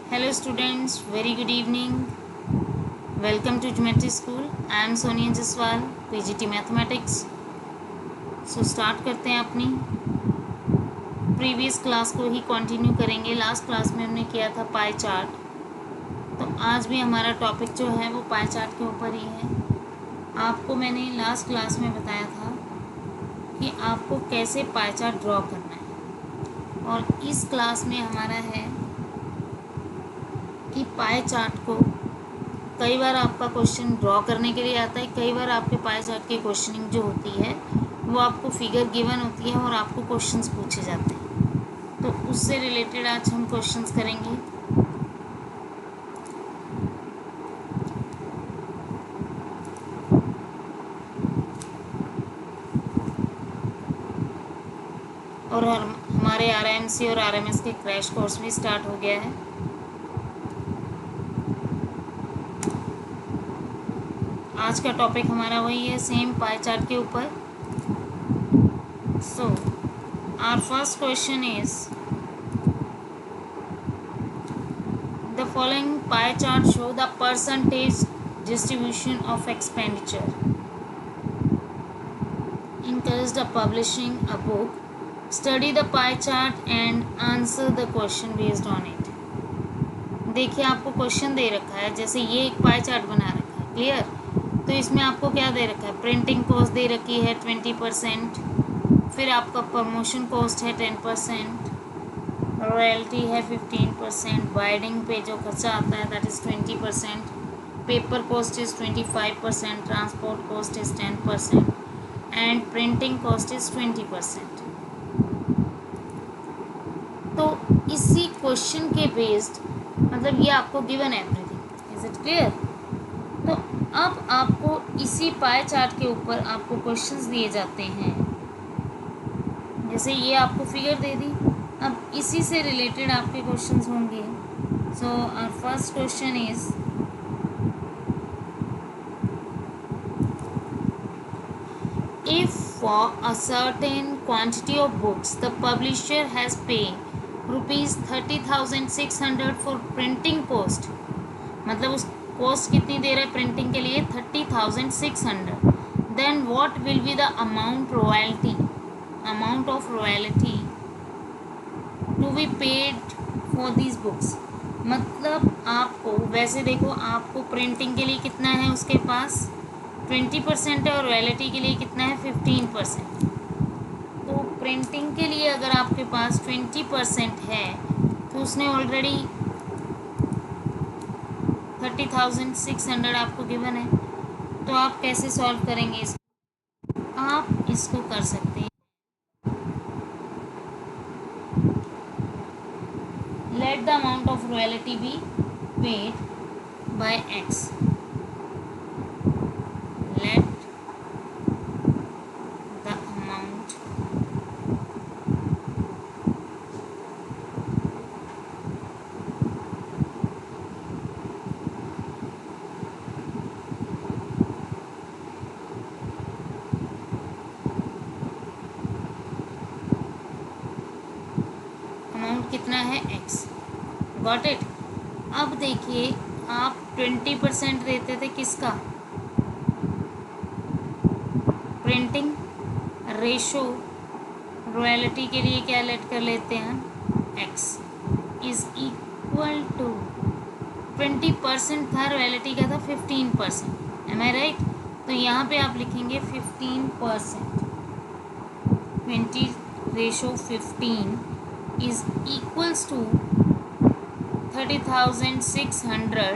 Hello students, very good evening. Welcome to Geometry School. I am Sonia Jaswal, PGT Mathematics. So start करते हैं अपनी previous class को ही continue करेंगे। Last class में हमने किया था पाई चार्ट, तो आज भी हमारा टॉपिक जो है वो पाई चार्ट के ऊपर ही है। आपको मैंने लास्ट क्लास में बताया था कि आपको कैसे पाई चार्ट ड्रॉ करना है, और इस क्लास में हमारा है कि पाई चार्ट को कई बार आपका क्वेश्चन ड्रॉ करने के लिए आता है, कई बार आपके पाई चार्ट की क्वेश्चनिंग जो होती है वो आपको फिगर गिवन होती है और आपको क्वेश्चंस पूछे जाते हैं। तो उससे रिलेटेड आज हम क्वेश्चंस करेंगे। और हमारे आरएमसी और आरएमएस के क्रैश कोर्स भी स्टार्ट हो गया है। आज का टॉपिक हमारा वही है, सेम पाई चार्ट के ऊपर। So our first question is the following pie chart show the percentage distribution of expenditure encouraged of publishing a book. Study the pie chart and answer the question based on it. देखिए आपको question दे रखा है, जैसे ये एक pie chart बना रखा है, क्लियर। तो इसमें आपको क्या दे रखा है, प्रिंटिंग कॉस्ट दे रखी है 20%, फिर आपका प्रमोशन कॉस्ट है 10%, रॉयल्टी है 15%, बाइडिंग पे जो खर्चा आता है that is 20%, paper cost is 25%, transport cost is 10% and printing cost is 20%। तो इसी क्वेश्चन के बेस्ड, मतलब ये आपको given everything, is it clear. तो अब आपको इसी पाई चार्ट के ऊपर आपको क्वेश्चंस दिए जाते हैं, जैसे ये आपको फिगर दे दी, अब इसी से रिलेटेड आपके क्वेश्चंस होंगे। So our first question is if for a certain quantity of books the publisher has paid rupees 30,600 for printing cost, मतलब उस कॉस्ट कितनी दे रहा है प्रिंटिंग के लिए 30,600, then what will be the amount of royalty to be paid for these books. मतलब आपको वैसे देखो, आपको प्रिंटिंग के लिए कितना है उसके पास 20% है, और रॉयल्टी के लिए कितना है 15%। तो प्रिंटिंग के लिए अगर आपके पास 20% है तो उसने ऑलरेडी 30,600 आपको गिवन है। तो आप कैसे सॉल्व करेंगे इसको, आप इसको कर सकते हैं, let the amount of royalty be paid by x, let the amount कितना है x, गॉट इट। अब देखिए आप 20% देते थे किसका, प्रिंटिंग, रेशो रॉयल्टी के लिए क्या लेट कर लेते हैं, x इज इक्वल टू 20% था, रॉयल्टी का था 15%, एम आई राइट। तो यहाँ पे आप लिखेंगे 15%, 20 ratio 15 is equals to 30,600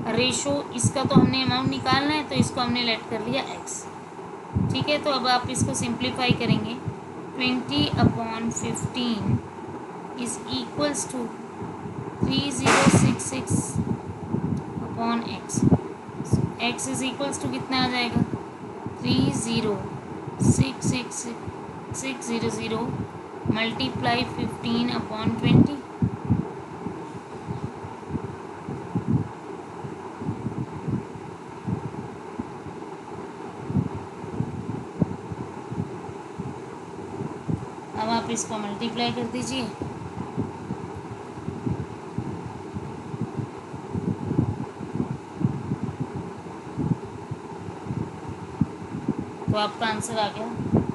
ratio, इसका तो हमने अमाउंट निकालना है तो इसको हमने लेट कर लिया x, ठीक है। तो अब आप इसको सिंप्लीफाई करेंगे, 20/15 is equals to 3066 upon x। x is equals to कितना आ जाएगा 306600 मल्टीप्लाई 15/20। अब आप इसको मल्टीप्लाई कर दीजिए, आपका आंसर आ गया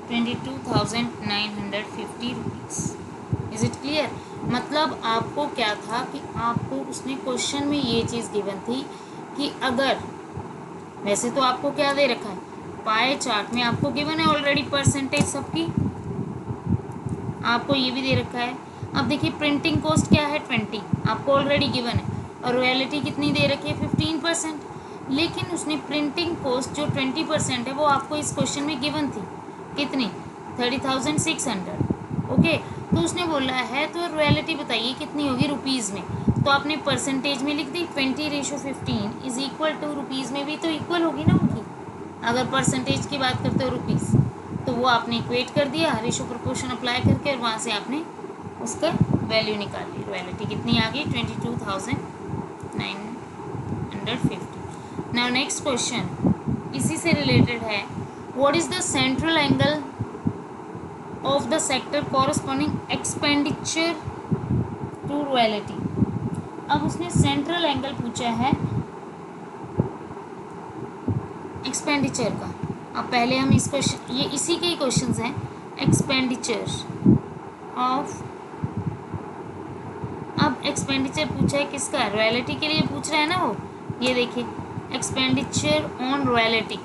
22,950 रुपीज़। Is it clear? मतलब आपको क्या था कि आपको उसने क्वेश्चन में ये चीज़ गिवन थी कि अगर, वैसे तो आपको क्या दे रखा है, पाए चार्ट में आपको गिवन है ऑलरेडी परसेंटेज सबकी, आपको ये भी दे रखा है। अब देखिए प्रिंटिंग कॉस्ट क्या है 20, आपको ऑलरेडी गिवन है, और रॉयल्टी कितनी दे रखी है 15%। लेकिन उसने प्रिंटिंग कॉस्ट जो 20% है वो आपको इस क्वेश्चन में गिवन थी, कितनी, 30,600। ओके, तो उसने बोला है तो रॉयल्टी बताइए कितनी होगी रुपीज़ में, तो आपने परसेंटेज में लिख दी 20:15 इज इक्वल टू, रुपीज़ में भी तो इक्वल होगी ना उनकी, अगर परसेंटेज की बात करते हो रुपीज़, तो वो आपने इक्वेट कर दिया रेशो प्रोपोर्शन अप्लाई करके, और वहाँ से आपने उसका वैल्यू निकाल ली। रॉयल्टी कितनी आ गई 22,950। नाउ नेक्स्ट क्वेश्चन इसी से रिलेटेड है, what is the central angle of the sector corresponding expenditure to royalty. अब उसने सेंट्रल एंगल पूछा है एक्सपेंडिचर का। अब पहले हम इस क्वेश्चन, ये इसी के ही क्वेश्चंस हैं, एक्सपेंडिचर ऑफ, अब एक्सपेंडिचर पूछा है किसका, रॉयल्टी के लिए पूछ रहा है ना वो। ये देखिए एक्सपेंडिचर ऑन रॉयल्टी,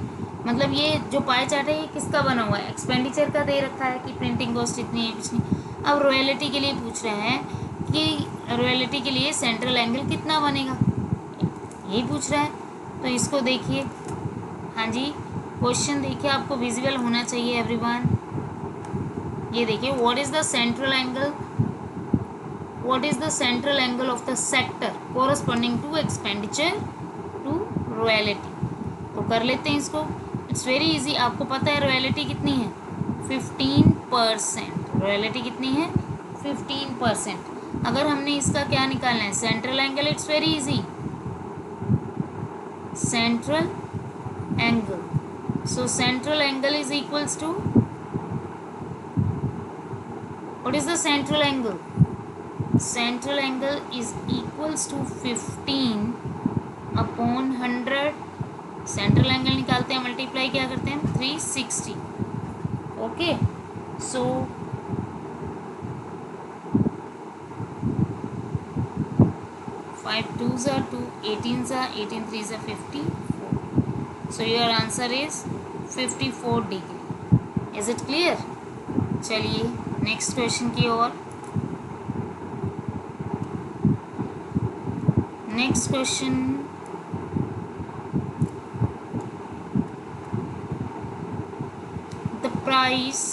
मतलब ये जो पाई चार्ट है ये किसका बना हुआ है, एक्सपेंडिचर का दे रखा है कि प्रिंटिंग कॉस्ट इतनी है कुछ नहीं। अब रॉयल्टी के लिए पूछ रहे हैं कि रॉयल्टी के लिए सेंट्रल एंगल कितना बनेगा, यही पूछ रहा है। तो इसको देखिए, हाँ जी क्वेश्चन देखिए, आपको विजिबल होना चाहिए एवरीवन। ये देखिए what is the central angle, what is the central angle of the sector corresponding to expenditure to royalty। तो कर लेते हैं इसको, इट्स वेरी इजी। आपको पता है रॉयल्टी कितनी है 15%, रॉयल्टी कितनी है 15%। अगर हमने इसका क्या निकालना है central angle, it's very easy, central angle, so central angle is equals to, what is the central angle, central angle is equals to 15/100। Central angle निकालते हैं, मल्टीप्लाई क्या करते हैं 360। Okay, so 5 2s are 2, 18s are 18, 3s are 54, so your answer is 54 degree. Is it clear? चलिए next question की ओर। Next question, the price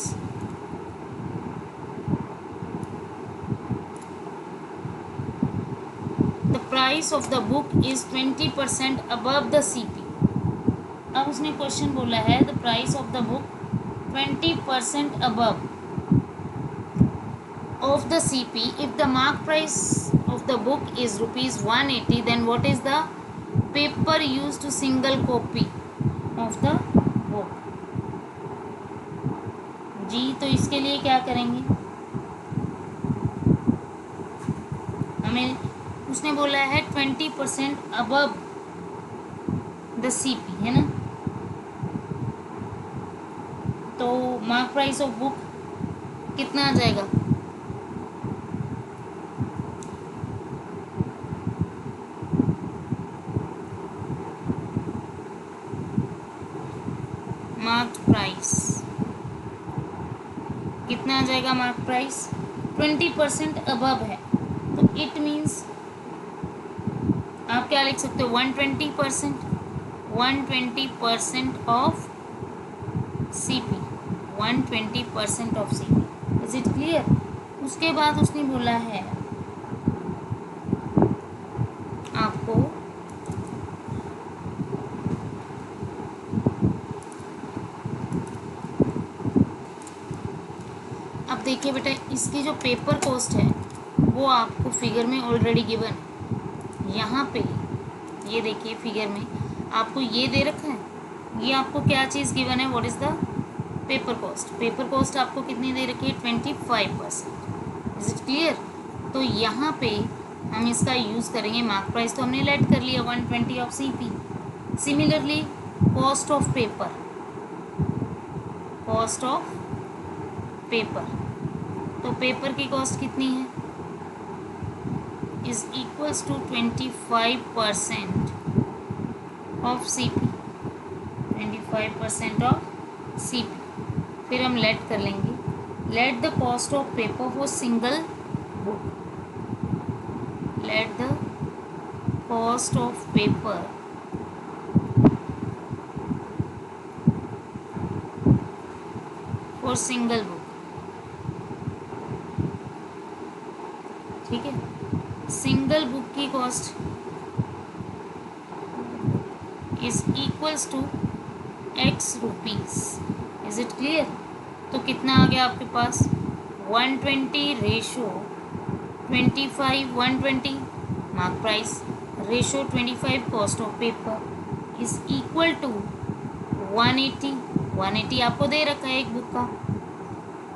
of the book is 20% above the CP। अब उसने question बोला है the price of the book 20% above of the CP, if the mark price of the book is ₹180, then what is the paper used to single copy of the book। जी तो इसके लिए क्या करेंगे, हमें उसने बोला है 20% अबव द CP है ना, तो मार्क प्राइस ऑफ बुक कितना आ जाएगा, मार्क प्राइस कितना आ जाएगा, मार्क प्राइस 20% अबव है, तो इट मीन्स आप क्या लिख सकते हो 120% of CP, 120% of CP। Is it clear? उसके बाद उसने बोला है आपको अब देखिए बेटा, इसकी जो पेपर कॉस्ट है वो आपको फिगर में ऑलरेडी गिवन, यहाँ पे ये देखिए फिगर में आपको ये दे रखा है, ये आपको क्या चीज़ गिवन है, what is the paper cost. Paper cost आपको कितनी दे रखी है 25%। Is it clear? तो यहाँ पे हम इसका यूज़ करेंगे, मार्क प्राइस तो हमने लेट कर लिया 120 of CP। Similarly cost of paper, cost of paper. तो पेपर की कॉस्ट कितनी है, is equals to 25% of CP, 25% of CP। फिर हम लेट कर लेंगे, let the cost of paper for single book, let the cost of paper for single book, ठीक है। सिंगल बुक की cost is equals to X rupees. Is it clear? तो कितना आ गया आपके पास, 120 ratio 25, 120 mark price ratio 25 cost of paper is equal to 180। 180 आपको दे रखा है एक बुक का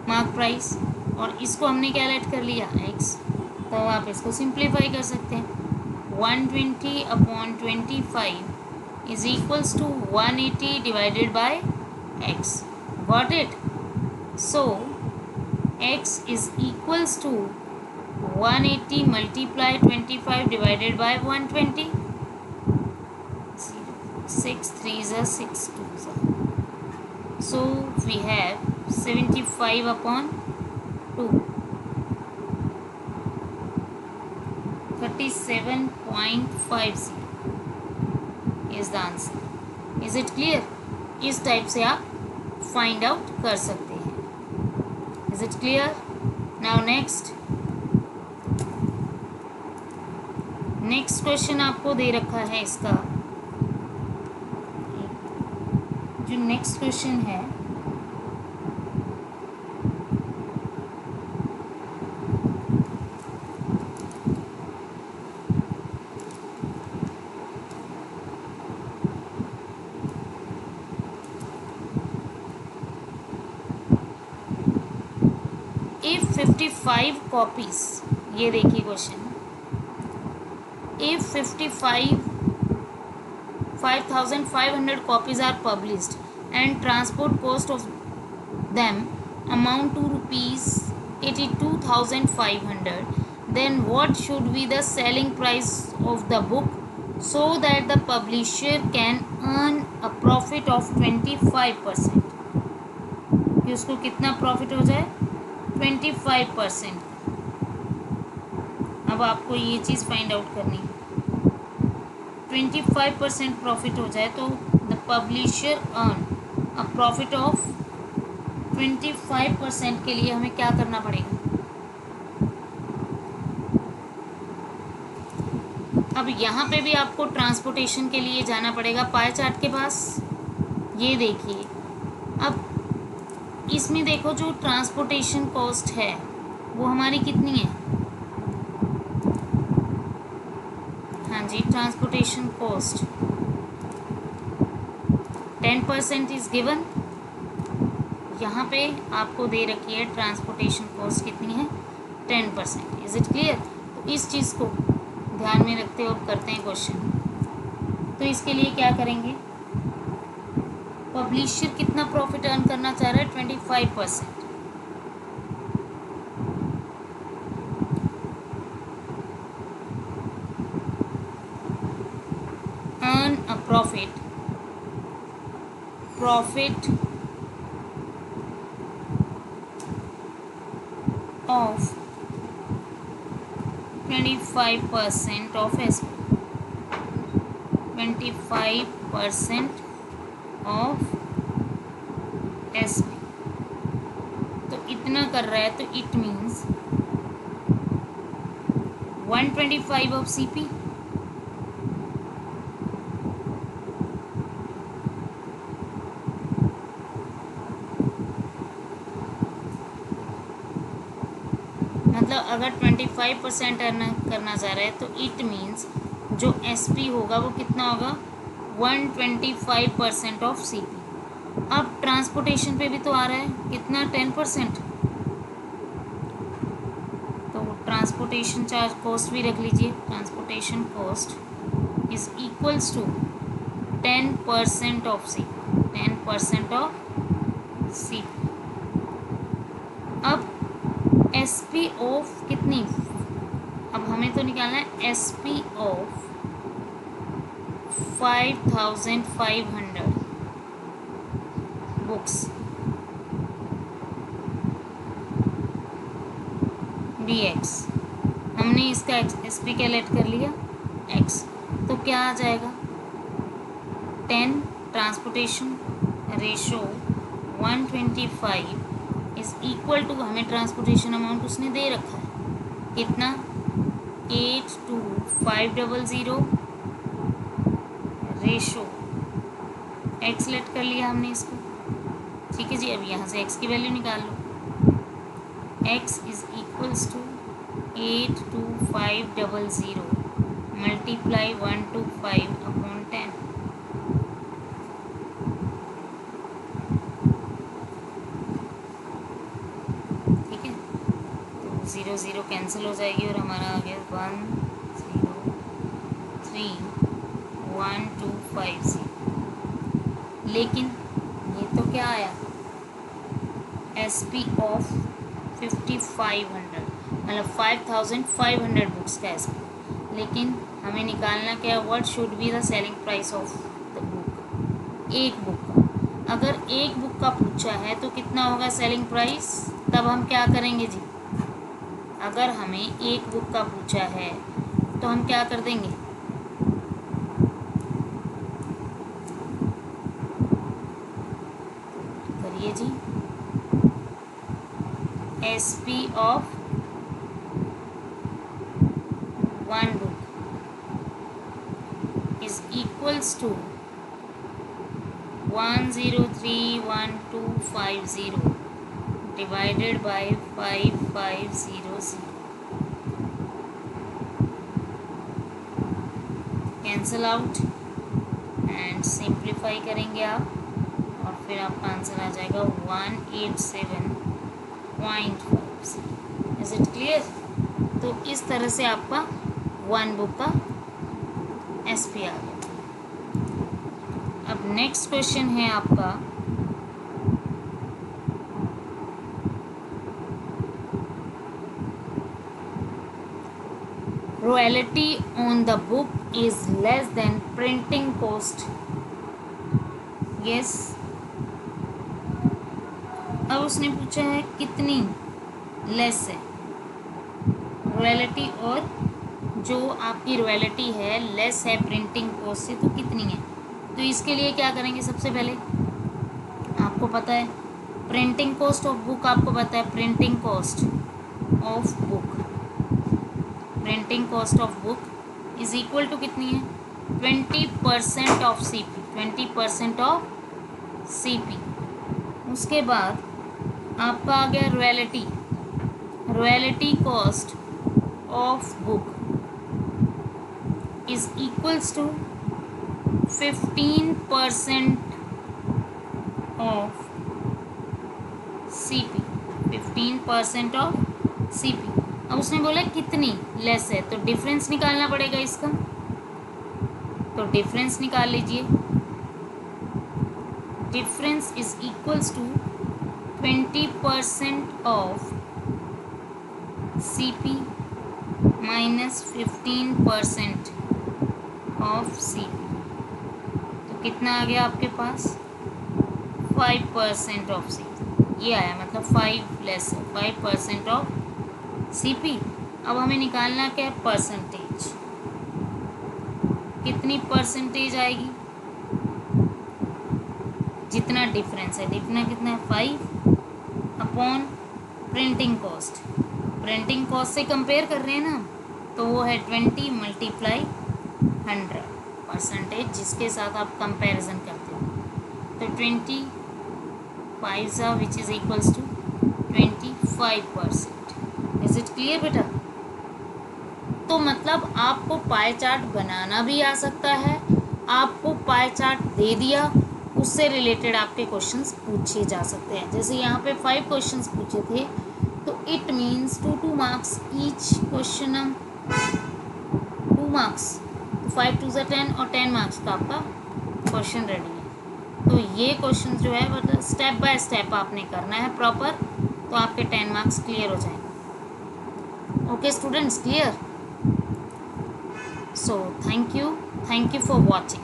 मार्क प्राइस, और इसको हमने क्या लेट कर लिया, X। तो आप इसको सिंप्लीफाई कर सकते हैं, 120 upon 25 is equals to 180 divided by X। Got it? So X is equals to 180 multiply 25 divided by 120, 6 3s are 6 2s are, so we have 75 upon 2, 37.50 is the answer. Is it clear? इस type से आप find out कर सकते हैं। Is it clear? Now next question आपको दे रखा है, इसका जो नेक्स्ट क्वेश्चन है, if 55 कॉपीज, ये देखिए question, if 5,500 copies are published and transport cost of them amount to rupees 82,500, then what should be the selling price of the book so that the publisher can earn a profit of 25%? कि उसको कितना profit हो जाए, 25%। अब आपको ये चीज़ find out करनी है, 25% प्रॉफिट हो जाए तो the publisher earn a profit of 25% के लिए हमें क्या करना पड़ेगा। अब यहाँ पे भी आपको ट्रांसपोर्टेशन के लिए जाना पड़ेगा पाई चार्ट के पास। ये देखिए, अब इसमें देखो जो ट्रांसपोर्टेशन कॉस्ट है वो हमारी कितनी है, हाँ जी, ट्रांसपोर्टेशन कॉस्ट 10% इज गिवन। यहाँ पे आपको दे रखी है ट्रांसपोर्टेशन कॉस्ट कितनी है, 10%। Is it clear? तो इस चीज़ को ध्यान में रखते हुए करते हैं क्वेश्चन। तो इसके लिए क्या करेंगे, पब्लिशर कितना प्रॉफिट अर्न करना चाह रहा है, 25%। Earn a profit of 25% of SP, 25% of SP। तो इतना कर रहा है, तो इट मीन्स 125 ऑफ CP, मतलब अगर 25% अर्न करना चाह रहा है तो इट मीन्स जो SP होगा वो कितना होगा, 125% ऑफ CP। अब ट्रांसपोर्टेशन पे भी तो आ रहा है कितना, 10%। तो ट्रांसपोर्टेशन चार्ज कॉस्ट भी रख लीजिए, transportation cost is equals to 10% of CP, 10% of C. अब एस पी ऑफ कितनी, अब हमें तो निकालना है S P of 5500 books be x. हमने इसका एस पी कैलकुलेट कर लिया एक्स, तो क्या आ जाएगा 10 transportation ratio 125 is equal to, हमें ट्रांसपोर्टेशन अमाउंट उसने दे रखा है कितना 82500 रेशो एक्स लेट कर लिया हमने इसको। ठीक है जी, अब यहाँ से एक्स की वैल्यू निकाल लो। X is equals to 82500 multiply 125 upon 10। ठीक है, तो 0 0 कैंसिल हो जाएगी और हमारा आ गया 103125 लेकिन ये तो क्या आया एस पी ऑफ 5500 मतलब 5500 बुक्स का एस पी, लेकिन हमें निकालना क्या है what should be the selling price of the book, एक बुक का। अगर एक बुक का पूछा है तो कितना होगा सेलिंग प्राइस, तब हम क्या करेंगे जी, अगर हमें एक बुक का पूछा है तो हम क्या कर देंगे, करिए जी, S P of one book is equals to 103150 divided by 5500, cancel out and simplify करेंगे आप और फिर आपका आंसर आ जाएगा 187.5। Is it clear. तो इस तरह से आपका वन बुक का एस पी आ गया। अब नेक्स्ट क्वेश्चन है आपका royalty on the book is less than printing cost. Yes, अब उसने पूछा है कितनी लेस है रॉयल्टी, और जो आपकी रॉयल्टी है लेस है प्रिंटिंग कॉस्ट से, तो कितनी है। तो इसके लिए क्या करेंगे, सबसे पहले आपको पता है प्रिंटिंग कॉस्ट ऑफ बुक, आपको पता है printing cost of book, printing cost of book is equal to कितनी है 20% of C P, 20% of C P. उसके बाद आपका आ गया royalty, royalty cost of book is equals to 15% of C P, 15% of C P. अब उसने बोला कितनी लेस है, तो डिफरेंस निकालना पड़ेगा इसका, तो डिफरेंस निकाल लीजिए। Difference is equals to 20% of C P minus 15% of C P, तो कितना आ गया आपके पास 5% ऑफ सी पी, ये आया, मतलब 5 लेस है 5% ऑफ सी पी। अब हमें निकालना क्या है परसेंटेज, कितनी परसेंटेज आएगी, जितना डिफरेंस है, डिफरेंस कितना है 5 upon printing cost, printing cost से कंपेयर कर रहे हैं ना, तो वो है 20 मल्टीप्लाई 100 परसेंटेज, जिसके साथ आप कंपैरिजन करते हो, तो 20 5 which is equals to 25%। Is it clear बेटा। तो मतलब आपको पाई चार्ट बनाना भी आ सकता है, आपको पाई चार्ट दे दिया, उससे रिलेटेड आपके क्वेश्चंस पूछे जा सकते हैं। जैसे यहाँ पे 5 क्वेश्चंस पूछे थे, तो it means 2 marks each question, 2 marks, तो 5 2 10 और 10 मार्क्स का आपका क्वेश्चन रेडी है। तो ये क्वेश्चन जो है मतलब स्टेप बाय स्टेप आपने करना है प्रॉपर, तो आपके 10 मार्क्स क्लियर हो जाएंगे। Okay students, clear? So thank you for watching.